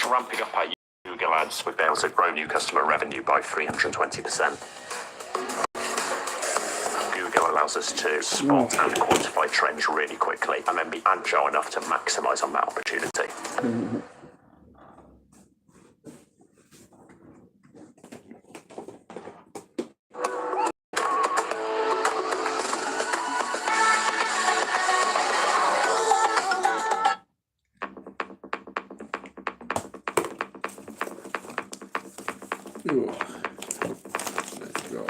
ramping up our Google ads, we've been able to grow new customer revenue by 320%. Google allows us to spot and quantify trends really quickly and then be agile enough to maximise on that opportunity. Let's go.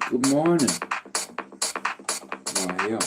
Good morning. Oh, yeah.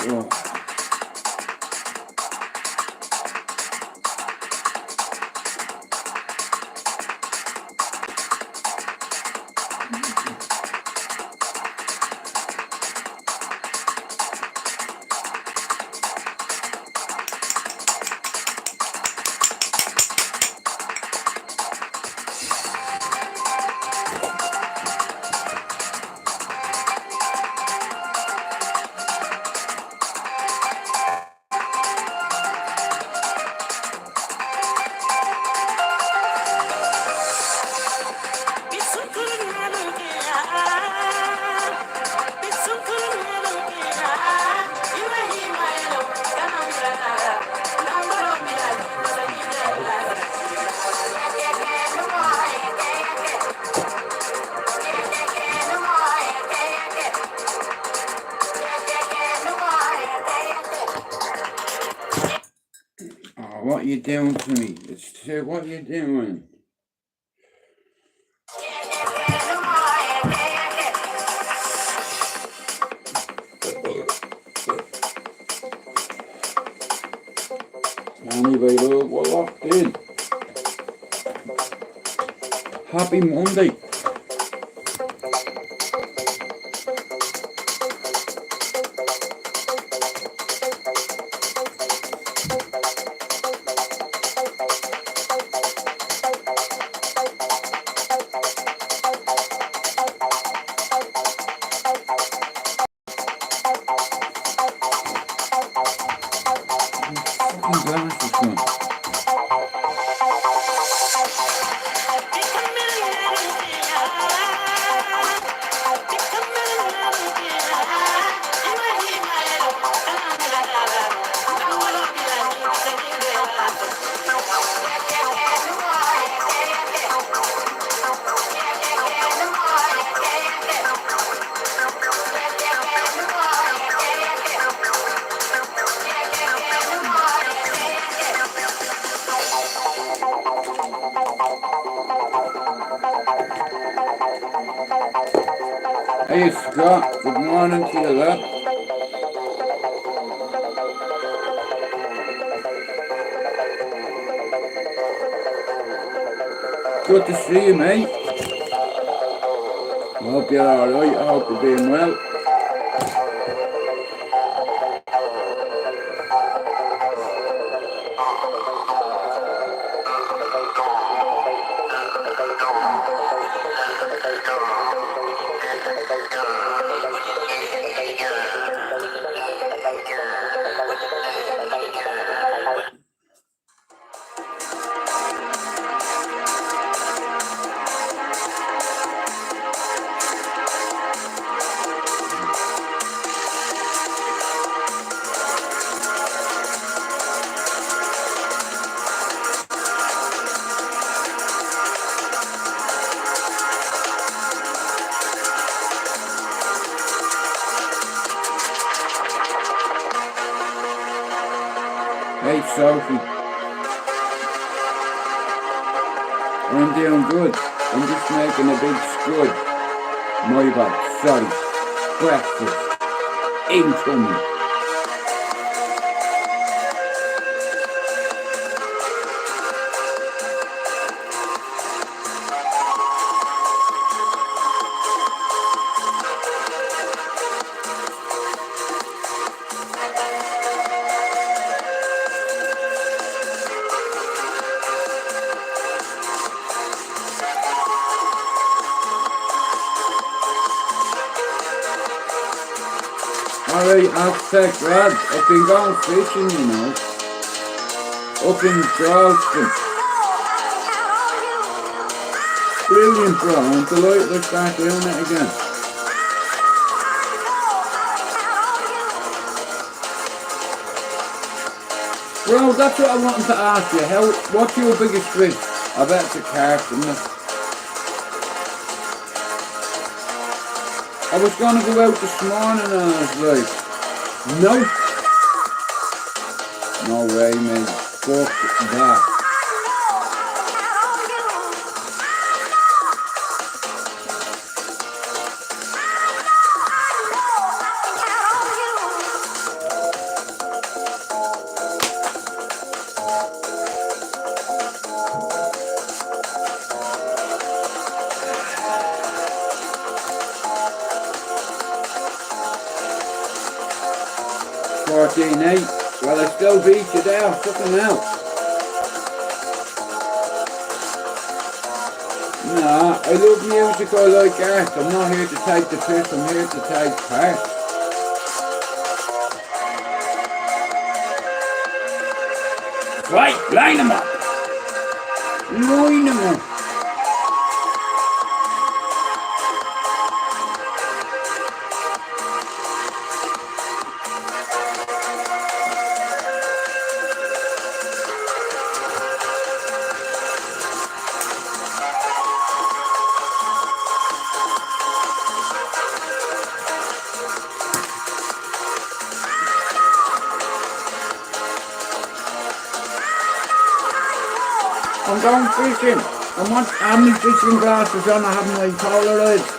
Oh. What you doing to me? What you doing? Anyway, we're locked in. Happy Monday. Hey Scott, good morning to you, lad. Good to see you, mate. I hope you're alright, I hope you're doing well. Hey Sophie. I'm doing good. I'm just making a big scud. My bad, sorry. Breakfast. Incoming. Alright, Aztec lad, I've been going fishing, you know, up in Charleston. Brilliant, bro, I'm delighted to start doing it again. Bro, that's what I wanted to ask you, what's your biggest fish? I bet it's a carp, isn't it? I was gonna go out this morning and I was like, nope. No way, mate. Fuck that. Well, I still beat you there, fucking hell. Nah, I love music, I like art. I'm not here to take the piss, I'm here to take part. Right, line them up. Line them up. I'm going fishing. I have my fishing glasses on, I have my Polaroids.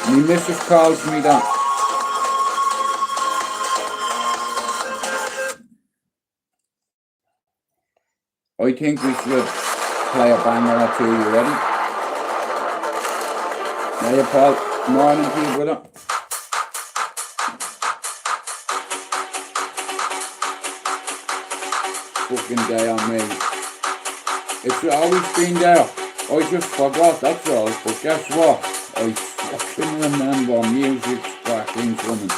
My missus calls me that. I think we should play a banger or two. You ready? Hiya, Paul. Morning to you, brother. Fucking day on me. It's always been there. I just forgot, that's all. But guess what? I fucking remember music's back incoming.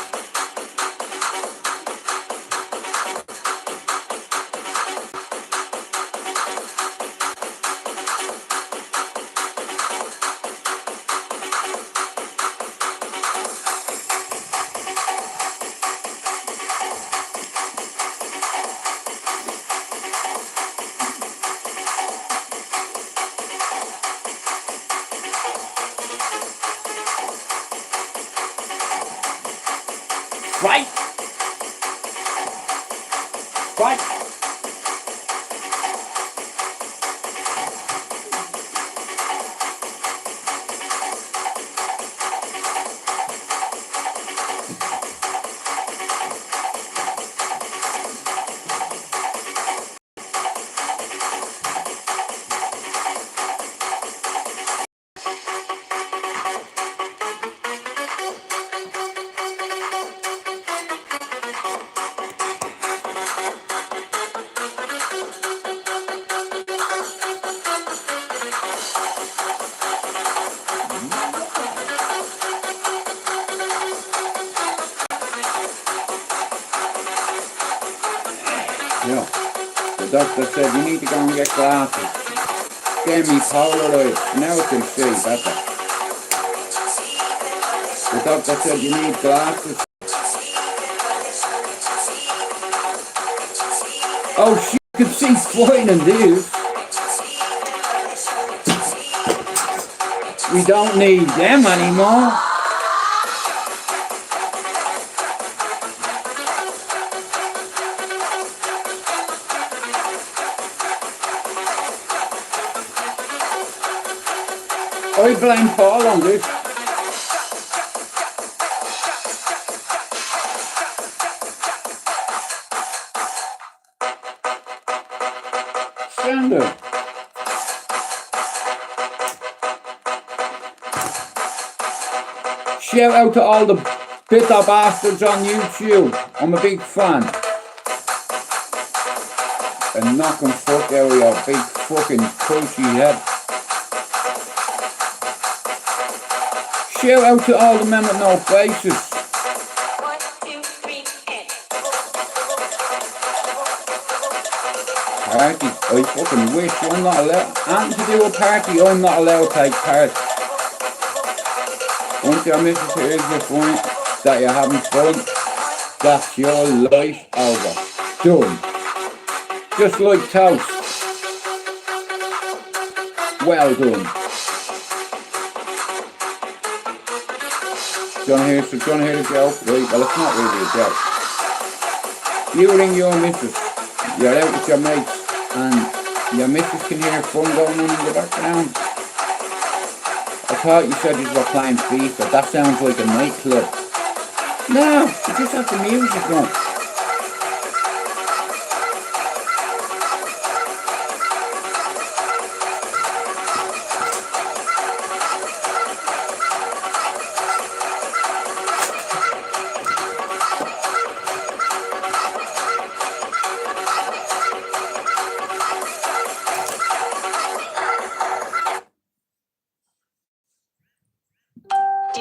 Fight! Fight! Yeah. The doctor said you need to go and get glasses. semi-polarized. Now I can see better. The doctor said you need glasses. Oh shit, you can see fine in these. We don't need them anymore. I blame Paul on this. Standard. Shout out to all the bitter bastards on YouTube. I'm a big fan. And knock and fuck out of your big fucking cushy head. Shout out to all the men with no faces. 1, 2, 3, and Party. I fucking wish I'm not allowed. Anything to do with party, I'm not allowed to take part. Once your missus hears the point that you're having fun, that's your life over. Done. Just like toast. Well done. Do you wanna hear the joke? Right, well it's not really a joke. You ring your missus, you're out with your mates, and your missus can hear fun going on in the background. I thought you said you were playing FIFA, that sounds like a nightclub. No, you just have the music on.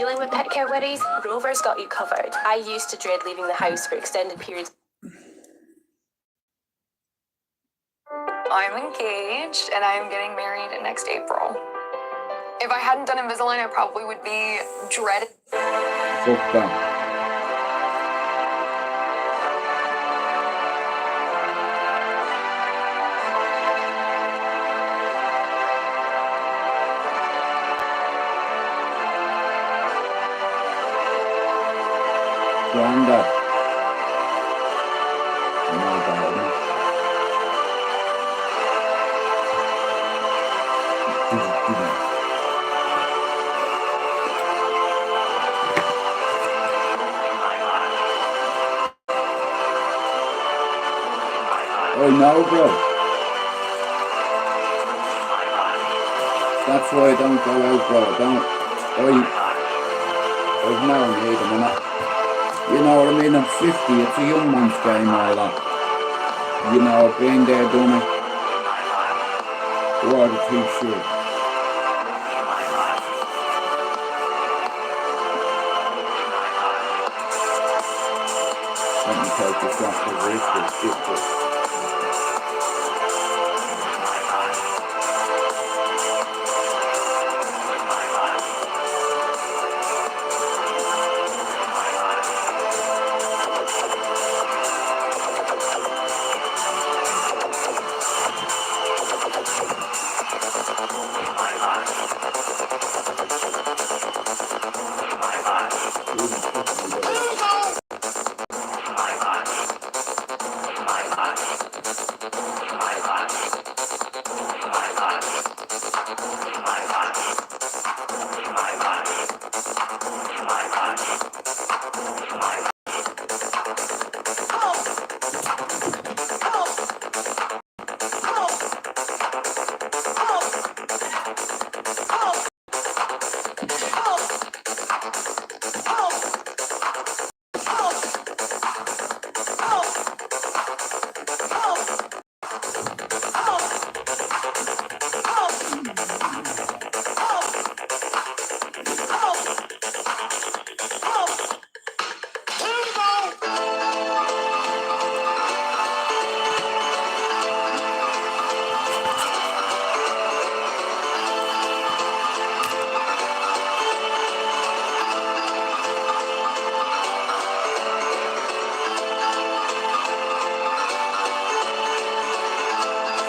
dealing with pet care worries, Rover's got you covered. I used to dread leaving the house for extended periods. I'm engaged and I'm getting married next April. If I hadn't done Invisalign, I probably would be dreaded. Fuck that. Granddad. My bad. Oh no, bro. That's why I don't go out, bro. I've no need them, and you know what I mean? I'm 50, it's a young man's game, all that. You know, I've been there, done it. What a t-shirt. Let me take this off the roof, it's difficult.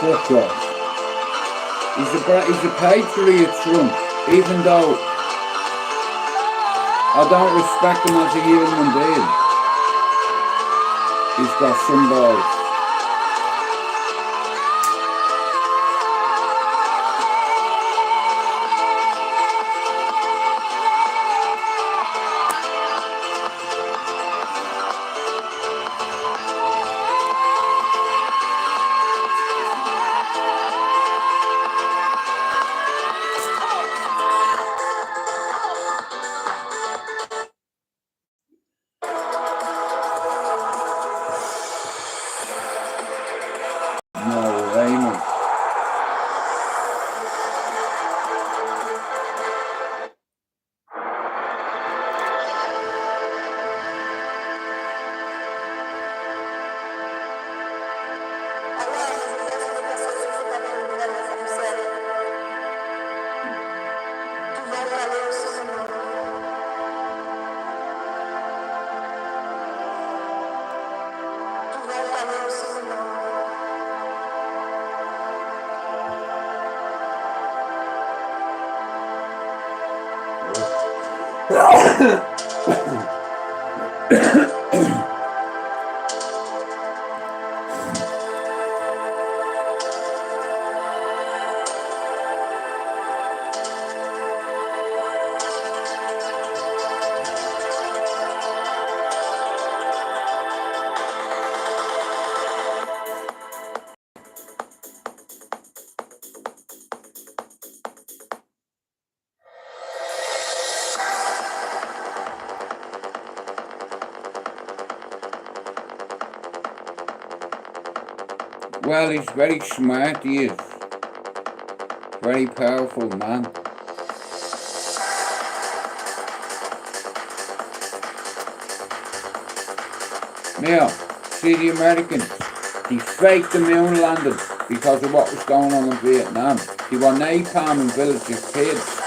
Fuck off. He's a patriot, Trump, even though I don't respect him as a human being. He's got some balls. No way, man. Well, he's very smart, he is. Very powerful man. Now, see the Americans, they faked the moon landing because of what was going on in Vietnam. They were napalming villages, kids.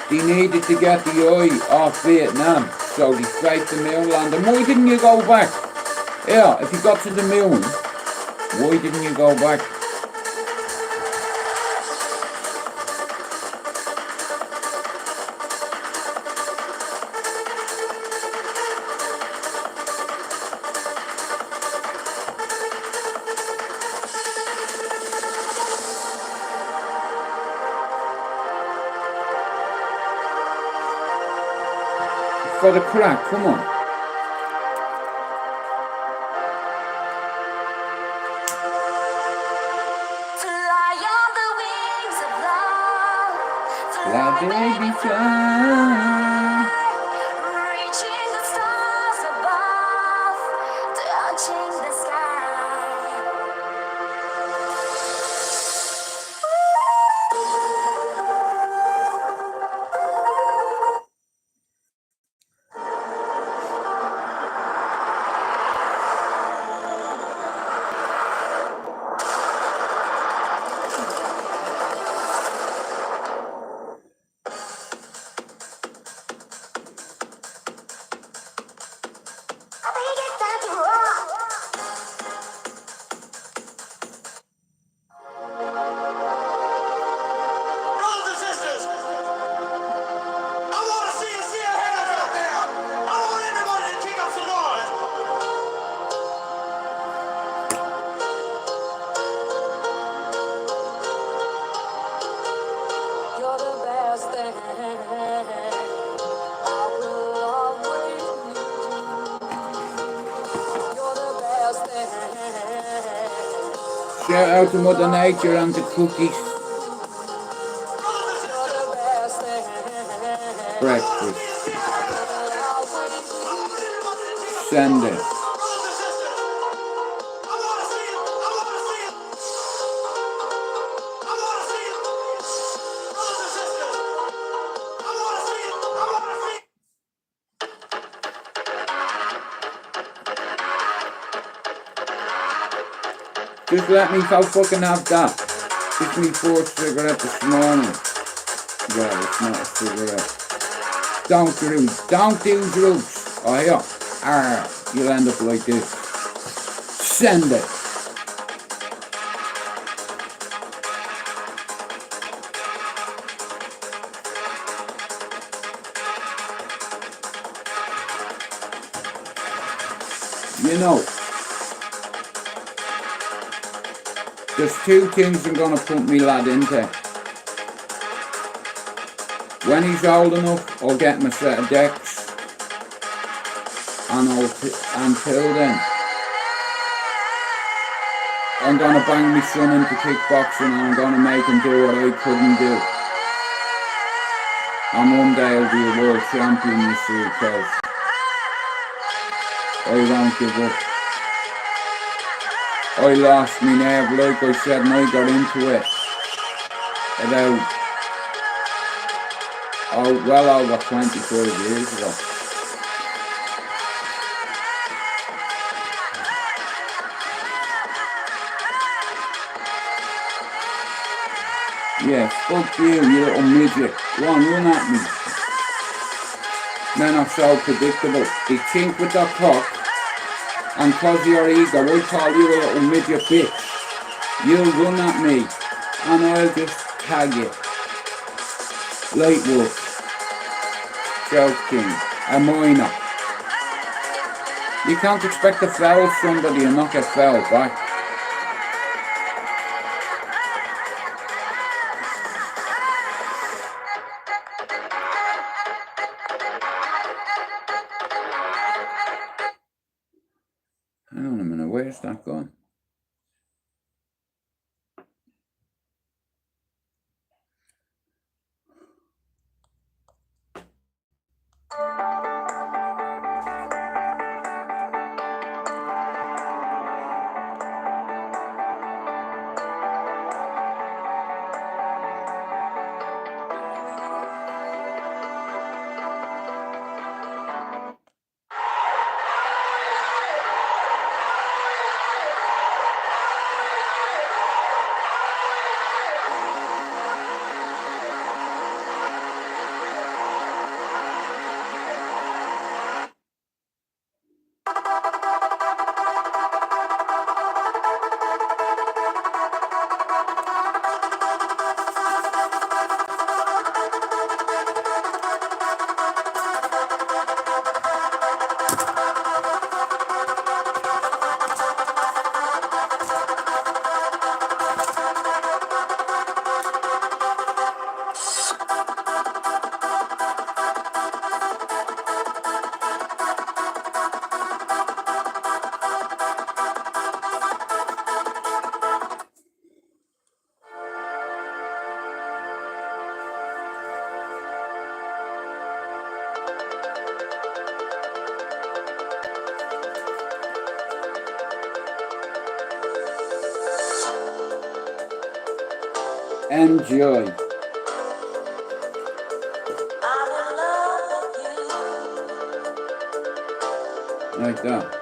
They needed to get the eye off Vietnam, so they faked the moon landing. Why didn't you go back? Yeah, if you got to the moon, why didn't you go back? For the crack, come on. Fly, baby, fly. Reaching the stars above, touching the sky. Shout out to Mother Nature and the cookies. Breakfast. Send it. Just let me fucking have that. It's me fourth cigarette this morning. Well, it's not a cigarette. Don't do drugs. Oh yeah. You'll end up like this. Send it. know, there's two things I'm gonna put me lad into. When he's old enough, I'll get him a set of decks, and until then, I'm gonna bang my son into kickboxing, and I'm gonna make him do what I couldn't do. And one day I'll be a world champion, you see, because I won't give up. I lost my nerve, like I said, and I got into it about, well over 25 years ago. Yeah, fuck you little midget. Go on, run at me. Men are so predictable. They think with their cock, and cause your ego, I call you a little midget bitch. You'll run at me, and I'll just tag you. Light work. Joking. A minor. You can't expect to foul somebody and not get fouled back. Hang on a minute, where's that gone? Enjoy. Like that.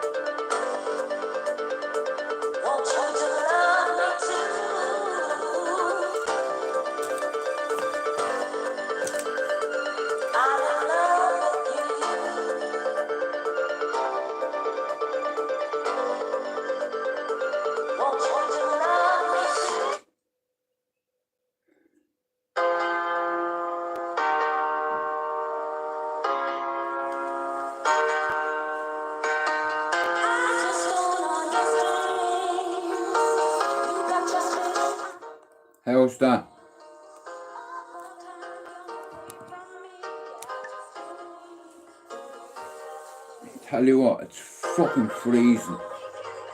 How's that? Tell you what, it's fucking freezing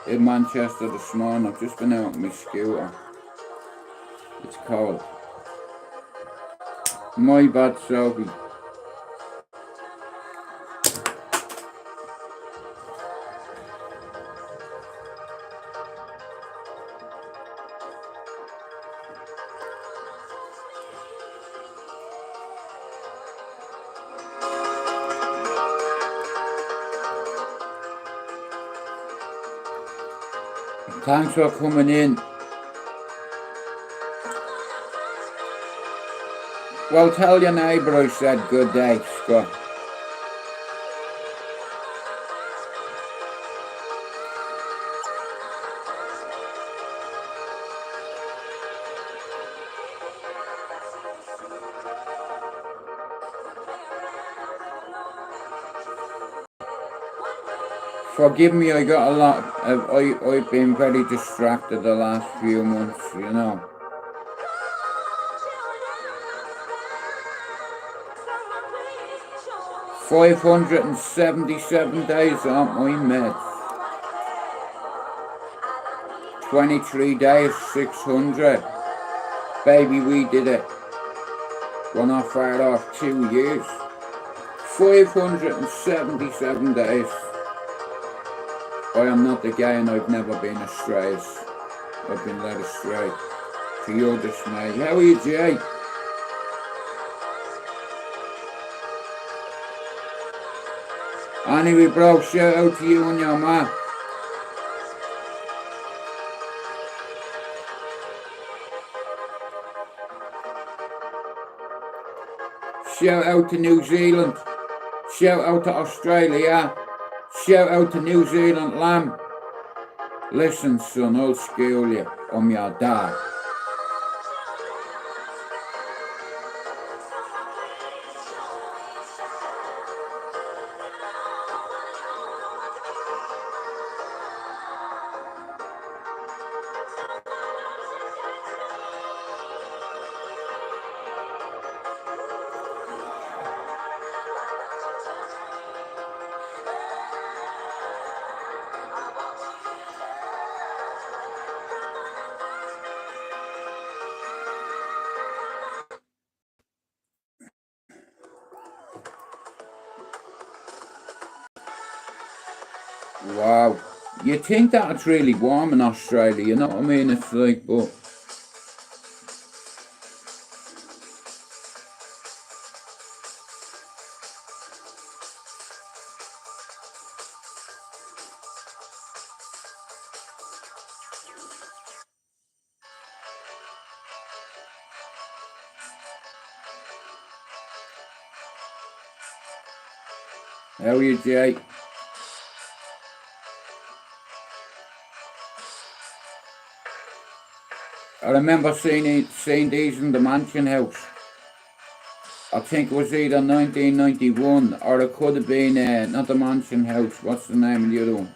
in Manchester this morning. I've just been out on my scooter. It's cold. My bad, Sophie. Thanks for coming in. Well, tell your neighbour I said good day, Scott. Forgive me, I got a lot of, I've been very distracted the last few months, you know. $577 days on my meds. 23 days, 600. Baby, we did it. We're not far off 2 years. 577 days. I am not the gay and I've never been astray. I've been led astray. To your dismay. How are you, Jay? Anyway, bro, shout out to you and your man. Shout out to New Zealand. Shout out to Australia. Shout out to New Zealand lamb. Listen, son, I'll school you. I'm your dad. Wow. You think that it's really warm in Australia, you know what I mean? It's like, but... How are you, Jay? I remember seeing these in the Mansion House. I think it was either 1991 or it could have been, not the Mansion House, what's the name of the other one?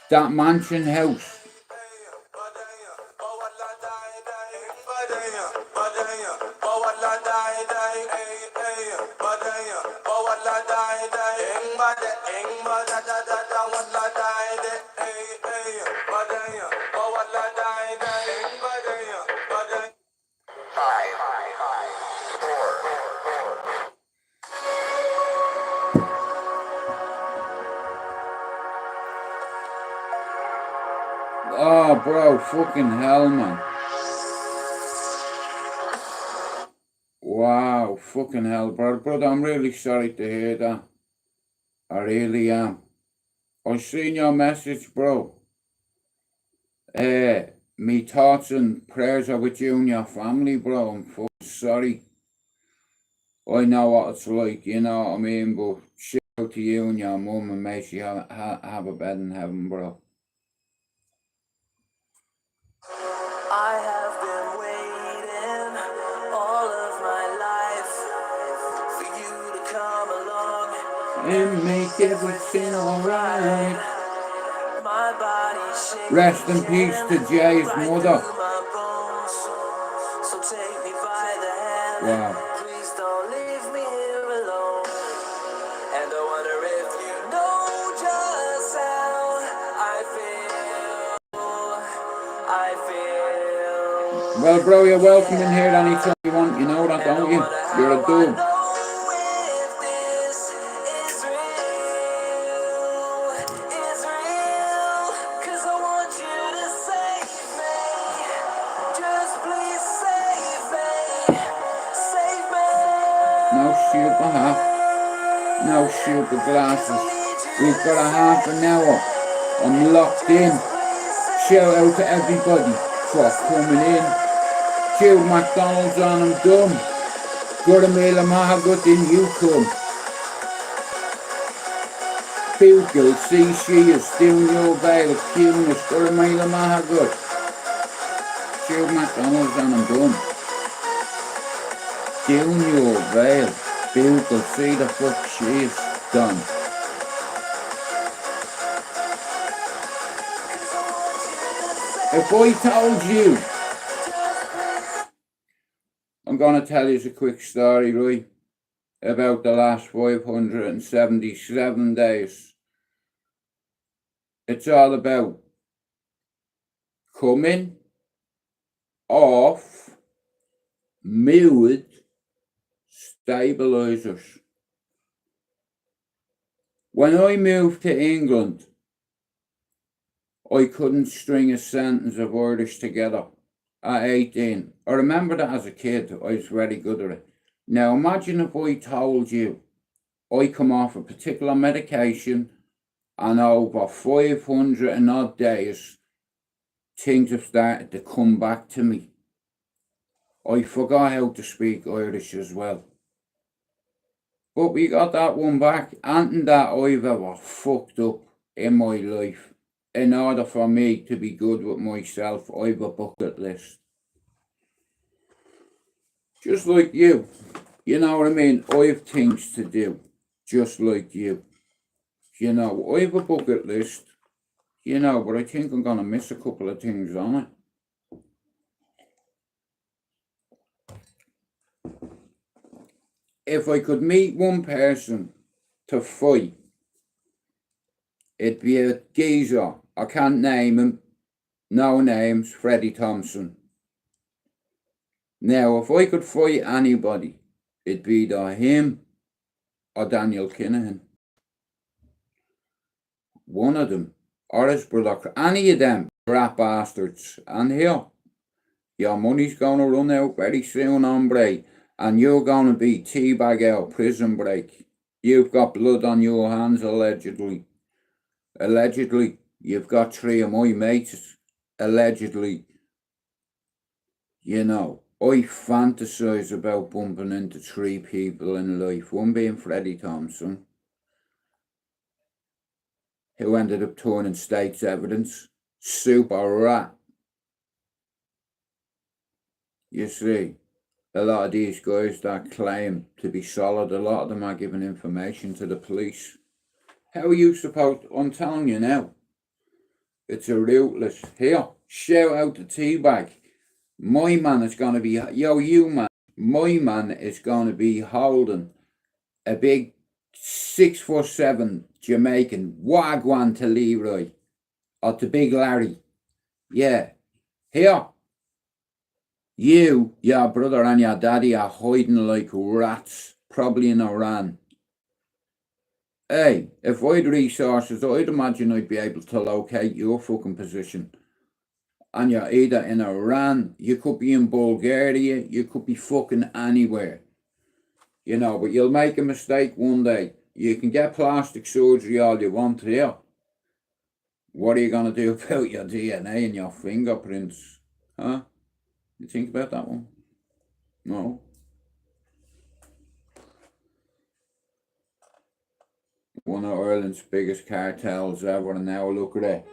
That Mansion House. Oh, bro, fucking hell, man. Wow, fucking hell, brother, I'm really sorry to hear that. I really am. I seen your message, bro. Me thoughts and prayers are with you and your family, bro. I'm fucking sorry. I know what it's like, you know what I mean, but shout out to you and your mum and may she have a bed in heaven, bro. I have been waiting all of my life for you to come along and make everything alright. My body's shaking. Rest in peace to Jay's mother. So take me by the hand. Wow. Please don't leave me here alone. And I wonder if you know just how I feel. Well, bro, you're welcome in here anytime you want. You know that, don't you? You're a dog. No super hat, no super glasses. We've got a half an hour. I'm locked in. Shout out to everybody for coming in. Chew McDonald's on, I'm done. Got a meal of Mahagut in you come. Bugle, see she is still your bail of cuteness. Got a meal of Mahagut. Chew McDonald's on, I'm done. Junior Vale. People see the fuck she's done. If I told you, I'm going to tell you a quick story, right, about the last 577 days. It's all about coming off mood stabilizers. When I moved to England, I couldn't string a sentence of Irish together at 18. I remember that as a kid, I was very good at it. Now imagine if I told you I come off a particular medication and over 500 and odd days, things have started to come back to me. I forgot how to speak Irish as well. But we got that one back. Anything that I've ever fucked up in my life, in order for me to be good with myself, I've a bucket list. Just like you. You know what I mean? I have things to do, just like you. You know, I have a bucket list, you know, but I think I'm going to miss a couple of things on it. If I could meet one person to fight, it'd be a geezer. I can't name him. No names, Freddie Thompson. Now, if I could fight anybody, it'd be either him or Daniel Kinahan. One of them, or his brother, any of them rat bastards. And here, your money's going to run out very soon, hombre, and you're going to be teabag out prison break. You've got blood on your hands, allegedly. Allegedly, you've got 3 of my mates, allegedly. You know, I fantasise about bumping into 3 people in life, one being Freddie Thompson, who ended up turning state's evidence. Super rat. You see, a lot of these guys that claim to be solid, a lot of them are giving information to the police. How are you supposed, I'm telling you now, it's a ruthless. Here, shout out to Teabag. My man is going to be, you man, my man is going to be holding a big 6'7" Jamaican wagwan to Leroy, or to Big Larry. Yeah, here, you, your brother and your daddy are hiding like rats, probably in Iran. Hey, if I had resources, I'd imagine I'd be able to locate your fucking position. And you're either in Iran, you could be in Bulgaria, you could be fucking anywhere. You know, but you'll make a mistake one day. You can get plastic surgery all you want here. What are you going to do about your DNA and your fingerprints? Huh? You think about that one? No. One of Ireland's biggest cartels ever, and now look at it.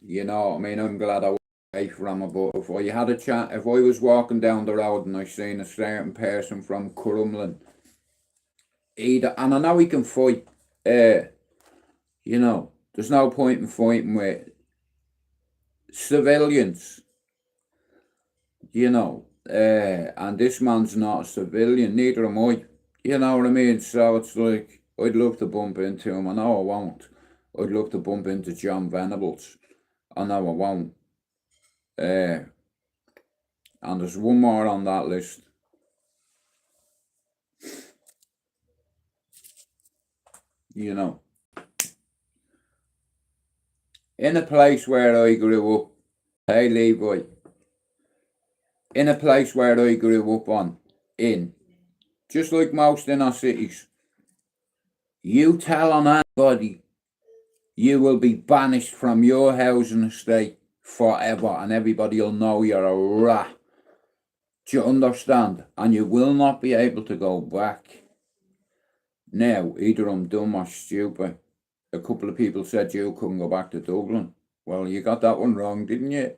You know, I mean, I'm glad I was away from it, but if I had a chat, if I was walking down the road and I seen a certain person from Crumlin, either, and I know he can fight, you know, there's no point in fighting with civilians, you know, and this man's not a civilian, neither am I, you know what I mean? So it's like, I'd love to bump into him. I know I won't. I'd love to bump into John Venables. I know I won't. And there's one more on that list. You know, in a place where I grew up, hey Levi, in a place where I grew up just like most in our cities, you tell on anybody, you will be banished from your housing estate forever, and everybody will know you're a rat. Do you understand? And you will not be able to go back. Now, either I'm dumb or stupid. A couple of people said you couldn't go back to Dublin. Well, you got that one wrong, didn't you?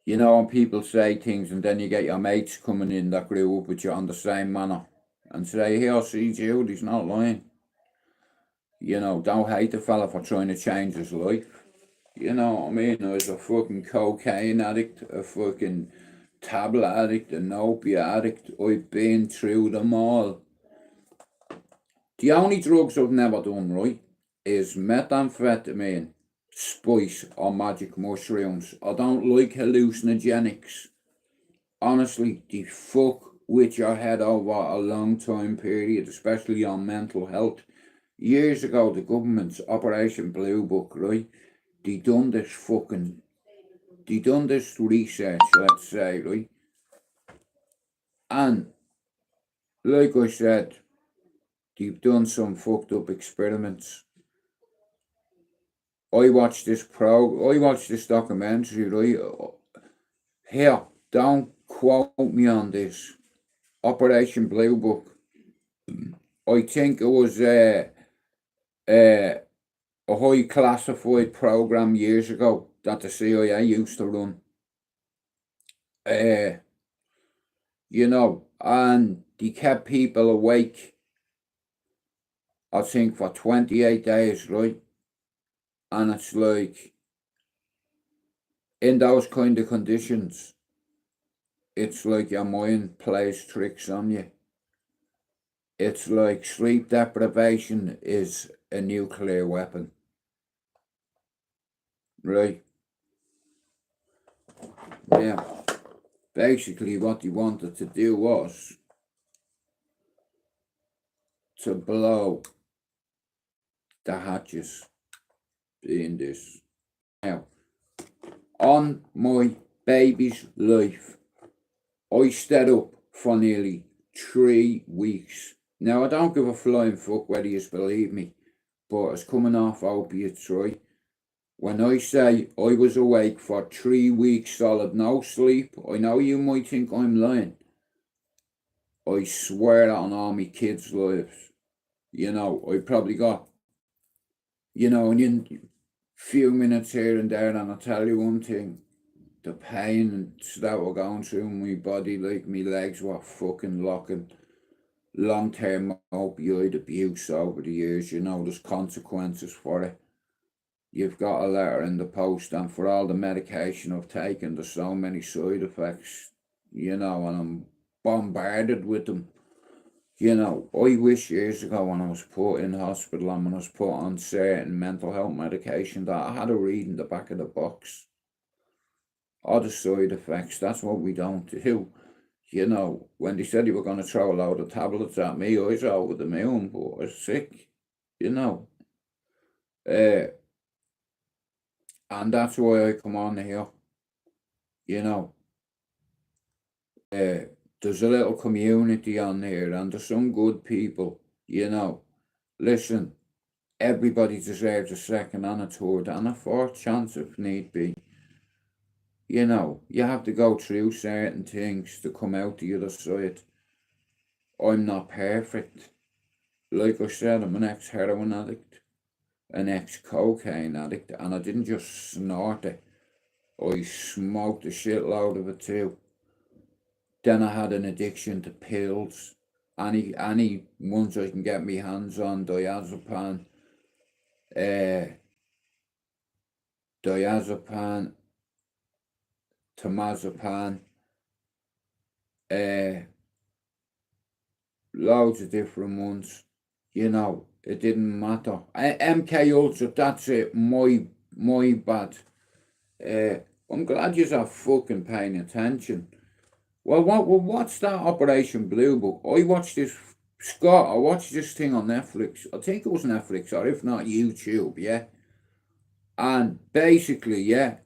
You know, when people say things and then you get your mates coming in that grew up with you on the same manner and say, here, see Jude, he's not lying. You know, don't hate the fella for trying to change his life. You know what I mean? I was a fucking cocaine addict, a fucking tablet addict, an opiate addict. I've been through them all. The only drugs I've never done, right, is methamphetamine, spice, or magic mushrooms. I don't like hallucinogenics. Honestly, they fuck with your head over a long time period, especially on mental health. Years ago, the government's Operation Blue Book, right, they done this research, let's say, right, and like I said, they've done some fucked up experiments. I watched this documentary, right, here, don't quote me on this, Operation Blue Book. I think it was a high classified program years ago that the CIA used to run. You know, and they kept people awake, I think, for 28 days, right? And it's like, in those kind of conditions, it's like your mind plays tricks on you. It's like sleep deprivation is a nuclear weapon, right? Yeah. Basically, what he wanted to do was to blow the hatches in this. Now, on my baby's life, I stayed up for nearly 3 weeks. Now, I don't give a flying fuck whether you believe me, but it's coming off opiates, right? When I say I was awake for 3 weeks solid, no sleep, I know you might think I'm lying. I swear that on all my kids' lives. You know, I probably got, you know, in a few minutes here and there, and I'll tell you one thing, the pain that were going through my body, like my legs were fucking locking. Long-term opioid abuse over the years, you know, there's consequences for it. You've got a letter in the post, and for all the medication I've taken, there's so many side effects, you know, and I'm bombarded with them. You know, I wish years ago when I was put in hospital and when I was put on certain mental health medication that I had a read in the back of the box. All the side effects, that's what we don't do. You know, when they said they were going to throw a load of tablets at me, I was over the moon, but I was sick, you know. And that's why I come on here, you know. There's a little community on here and there's some good people, you know. Listen, everybody deserves a second and a third and a fourth chance if need be. You know, you have to go through certain things to come out the other side. I'm not perfect. Like I said, I'm an ex-heroin addict, an ex-cocaine addict, and I didn't just snort it. I smoked a shitload of it too. Then I had an addiction to pills. Any ones I can get my hands on, diazepam, temazepam, loads of different ones. You know, it didn't matter. MK Ultra, that's it, my bad. I'm glad you're fucking paying attention. Well, what's that Operation Blue Book? I watched this, Scott, I watched this thing on Netflix. I think it was Netflix, or if not YouTube, yeah? And basically, yeah,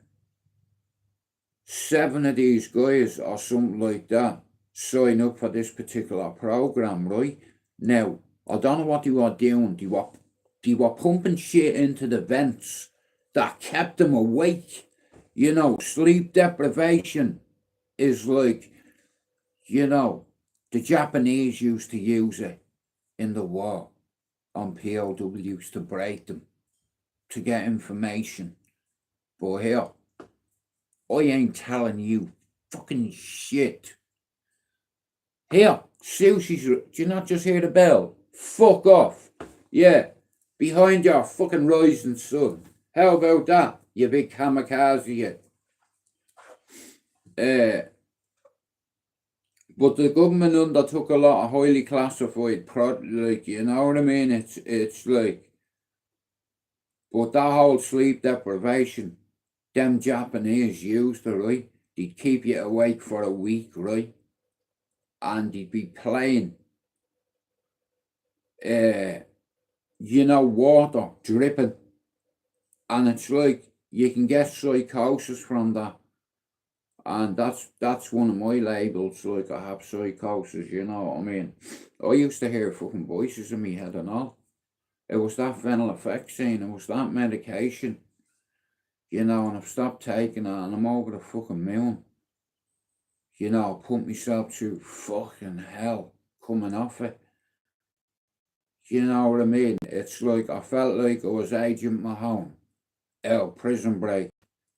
7 of these guys or something like that sign up for this particular program, right? Now, I don't know what they were doing. They were pumping shit into the vents that kept them awake. You know, sleep deprivation is like, you know, the Japanese used to use it in the war on POWs to break them, to get information. But here, I ain't telling you fucking shit. Here, Susie's, do you not just hear the bell? Fuck off. Yeah, behind your fucking rising sun. How about that, you big kamikaze, you? But the government undertook a lot of highly classified like, you know what I mean? It's like, but that whole sleep deprivation, them Japanese used it, right? They'd keep you awake for a week, right? And they'd be playing, you know, water dripping. And it's like, you can get psychosis from that. And that's one of my labels, like I have psychosis, you know what I mean? I used to hear fucking voices in my head and all. It was that venlafaxine, it was that medication, you know, and I've stopped taking it and I'm over the fucking moon. You know, I put myself through fucking hell coming off it. You know what I mean? It's like, I felt like I was Agent Mahone, Prison Break,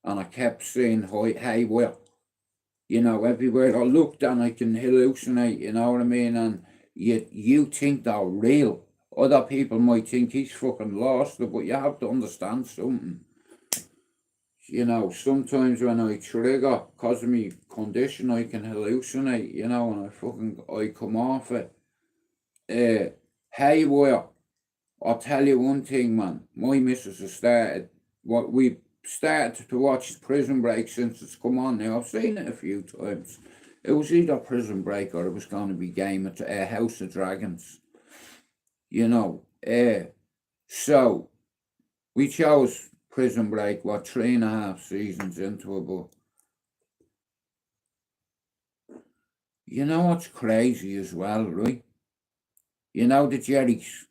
and I kept seeing haywire. You know, everywhere I looked and I can hallucinate, you know what I mean? And you think they're real. Other people might think he's fucking lost it, but you have to understand something. You know, sometimes when I trigger, because of my condition, I can hallucinate, you know, and I come off it. Haywire, I'll tell you one thing, man. My missus has started, we started to watch Prison Break since it's come on now. I've seen it a few times. It was either Prison Break or it was going to be House of Dragons. You know, so we chose Prison Break, 3.5 seasons into it, but you know what's crazy as well, right? You know the Jerrys.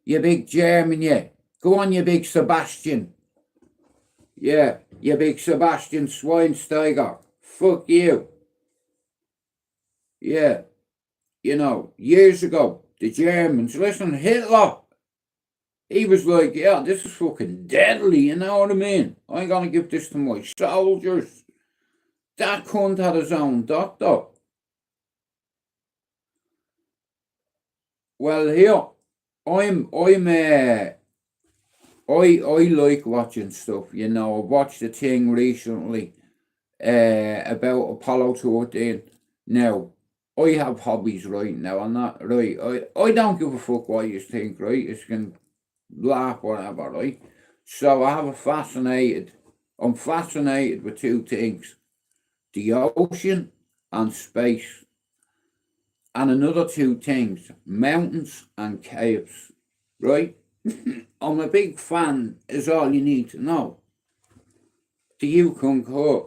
You big German, yeah. Go on, you big Sebastian. Yeah, you big Sebastian Schweinsteiger. Fuck you. Yeah. You know, years ago, the Germans, listen, Hitler, he was like, yeah, this is fucking deadly, you know what I mean? I'm gonna give this to my soldiers. That cunt had his own doctor. Well, here, I like watching stuff, you know. I watched a thing recently about Apollo 13. Now, I have hobbies right now. I'm not, right, I don't give a fuck what you think, right? You can laugh, whatever, right? So I'm fascinated with two things. The ocean and space. And another two things, mountains and caves, right? I'm a big fan, is all you need to know. Do you concur?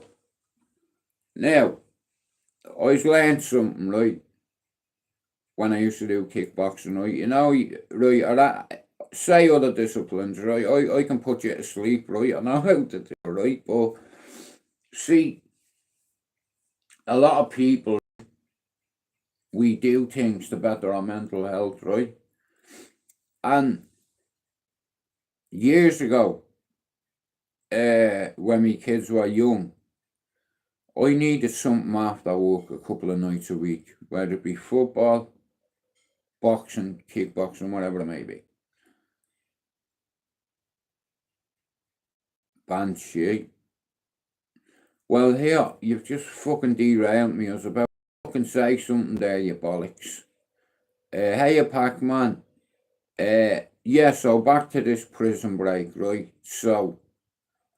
Now, I learned something, right, when I used to do kickboxing, right? You know, right, say other disciplines, right? I can put you to sleep, right? I know how to do it, right? But, see, a lot of people, we do things to better our mental health, right? And years ago, when my kids were young, I needed something after work a couple of nights a week, whether it be football, boxing, kickboxing, whatever it may be. Banshee. Well, here, you've just fucking derailed me. I was about to fucking say something there, you bollocks. Hey, Pac-Man. Yeah, so back to this Prison Break, right? So,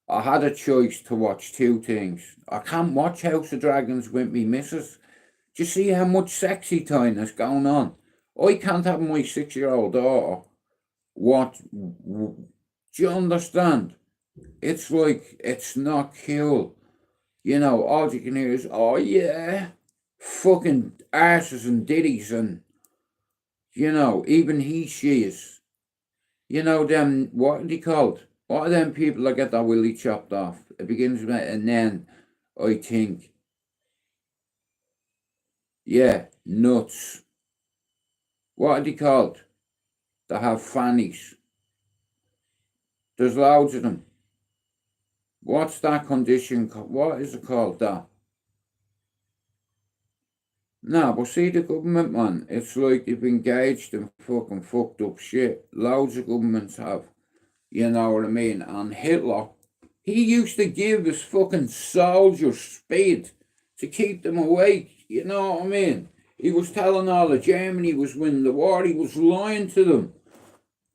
I had a choice to watch two things. I can't watch House of Dragons with me missus. Do you see how much sexy time is going on? I can't have my 6-year-old daughter watch. Do you understand? It's like, it's not cool. You know, all you can hear is, oh yeah, fucking arses and ditties and, you know, even she is. You know, them, what are they called? What are them people that get their willy chopped off? It begins with, and then I think, yeah, nuts. What are they called? They have fannies. There's loads of them. What's that condition? What is it called? That? No, but see the government, man, it's like they've engaged in fucking fucked up shit. Loads of governments have. You know what I mean? And Hitler, he used to give his fucking soldiers speed to keep them awake. You know what I mean? He was telling all of Germany was winning the war. He was lying to them.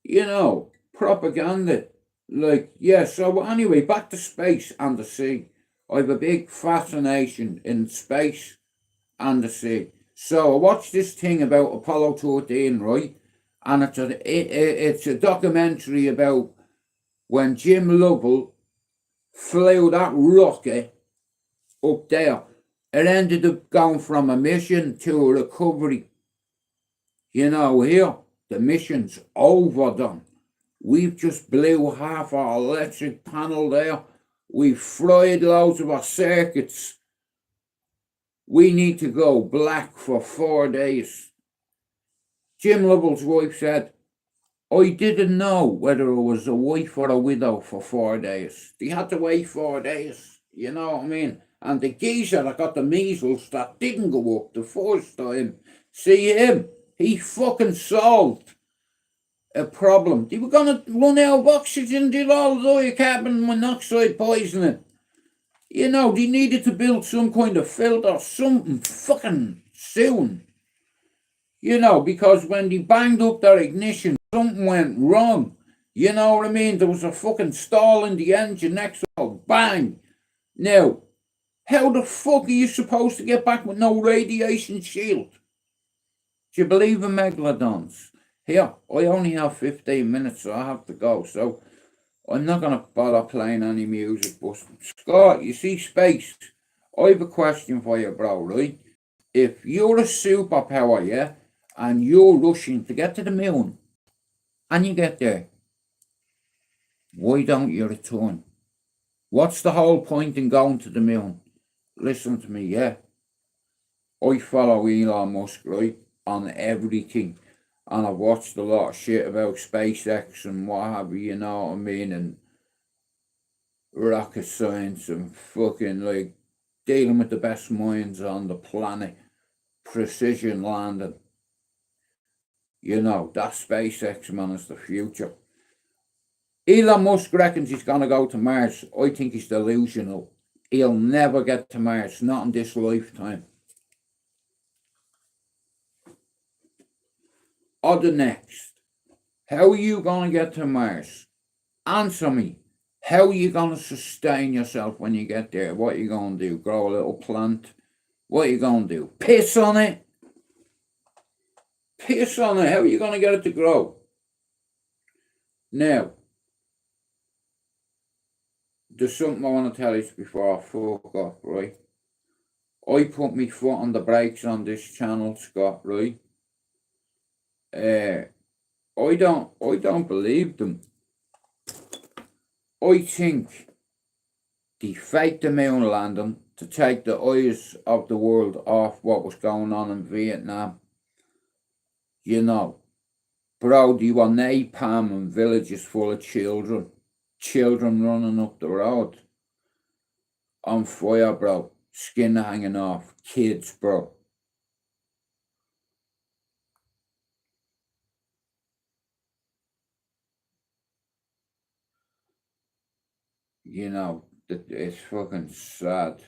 You know, propaganda. Like, yeah, so anyway, back to space and the sea. I have a big fascination in space and the sea. So I watched this thing about Apollo 13, right? And it's a documentary about when Jim Lovell flew that rocket up there. It ended up going from a mission to a recovery. You know, here, the mission's overdone. We've just blew half our electric panel there. We've fried loads of our circuits. We need to go black for 4 days. Jim Lovell's wife said, I didn't know whether it was a wife or a widow for 4 days. They had to wait 4 days. You know what I mean? And the geezer that got the measles that didn't go up the first time, see him, he fucking solved a problem. They were going to run out of oxygen, they'd all die of carbon monoxide poisoning. You know, they needed to build some kind of filter, something fucking soon. You know, because when they banged up their ignition, something went wrong. You know what I mean? There was a fucking stall in the engine next to it. Bang! Now, how the fuck are you supposed to get back with no radiation shield? Do you believe in megalodons? Here, I only have 15 minutes, so I have to go. So I'm not going to bother playing any music. But Scott, you see space. I have a question for you, bro, right? If you're a superpower, yeah, and you're rushing to get to the moon, and you get there, why don't you return? What's the whole point in going to the moon? Listen to me, yeah. I follow Elon Musk, right, on everything. And I've watched a lot of shit about SpaceX and what have you, you know what I mean, and rocket science and fucking like dealing with the best minds on the planet, precision landing. You know, that SpaceX, man, is the future. Elon Musk reckons he's going to go to Mars. I think he's delusional. He'll never get to Mars, not in this lifetime. Or the next. How are you going to get to Mars? Answer me. How are you going to sustain yourself when you get there? What are you going to do? Grow a little plant? What are you going to do? Piss on it? Piss on it. How are you going to get it to grow? Now, there's something I want to tell you before I fuck off, right? I put my foot on the brakes on this channel, Scott, right? I don't believe them. I think they faked the moon landing to take the eyes of the world off what was going on in Vietnam. You know, bro, they were napalm in villages full of children. Children running up the road. On fire, bro. Skin hanging off. Kids, bro. You know, it's fucking sad.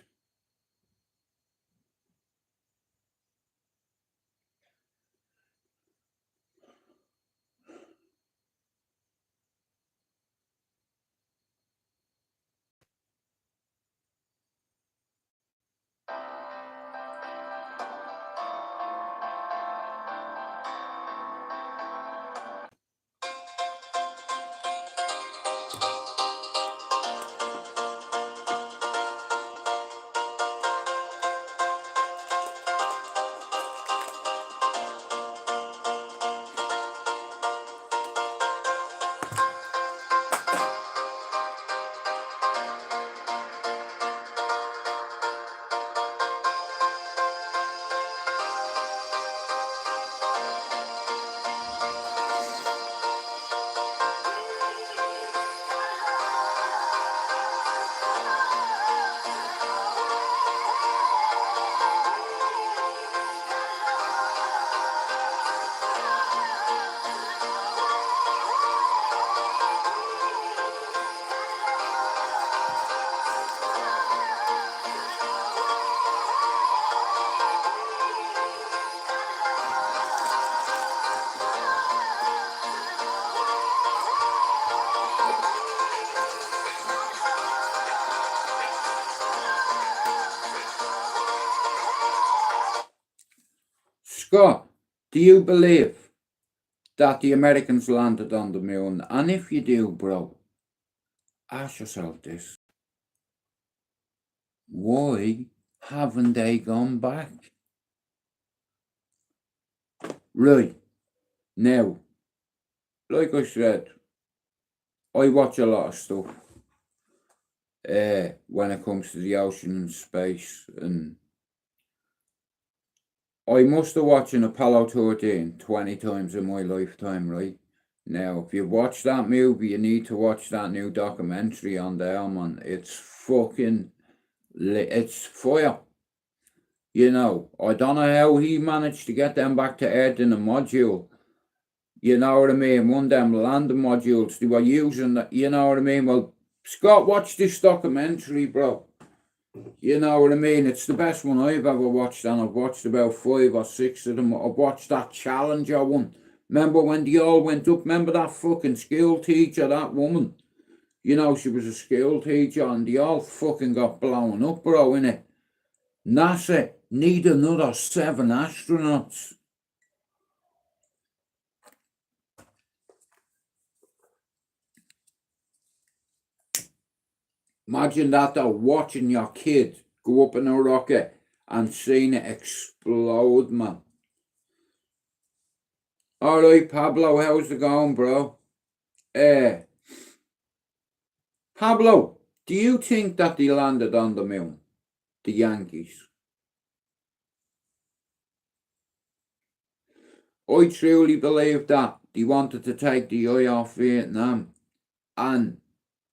Scott, do you believe that the Americans landed on the moon? And if you do, bro, ask yourself this. Why haven't they gone back? Right. Now, like I said, I watch a lot of stuff when it comes to the ocean and space, and I must have watched an Apollo 13 20 times in my lifetime, right? Now, if you've watched that movie, you need to watch that new documentary on there, man. It's fucking it's fire. You know, I don't know how he managed to get them back to Earth in a module. You know what I mean? One of them landing modules they were using, that, you know what I mean? Well, Scott, watch this documentary, bro. You know what I mean? It's the best one I've ever watched, and I've watched about 5 or 6 of them. I've watched that Challenger one. Remember when they all went up? Remember that fucking school teacher, that woman? You know, she was a school teacher, and they all fucking got blown up, bro, innit? NASA need another 7 astronauts. Imagine that though, watching your kid go up in a rocket and seeing it explode, man. Alright, Pablo, how's it going, bro? Pablo, do you think that they landed on the moon? The Yankees? I truly believe that they wanted to take the eye off Vietnam. And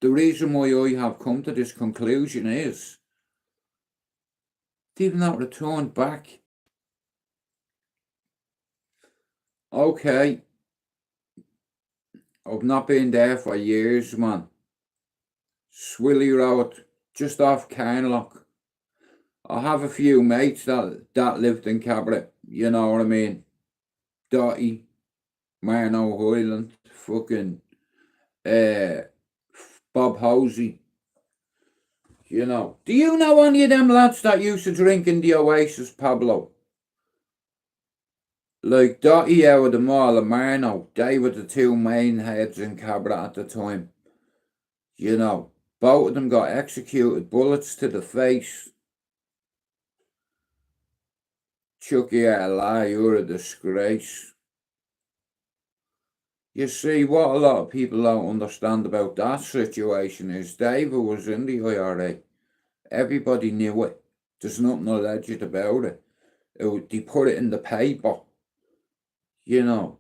the reason why I have come to this conclusion is they've not returned back. Okay, I've not been there for years, man. Swilly Road, just off Carnlough. I have a few mates that lived in Cabra, you know what I mean? Dotty, Marno Highland, fucking Bob Hosey. You know. Do you know any of them lads that used to drink in the Oasis, Pablo? Like Dotty out of the Mall and Marno, they were the 2 main heads in Cabra at the time. You know, both of them got executed, bullets to the face. Chucky out of lie, you're a disgrace. You see, what a lot of people don't understand about that situation is David was in the IRA. Everybody knew it. There's nothing alleged about it. They put it in the paper. You know.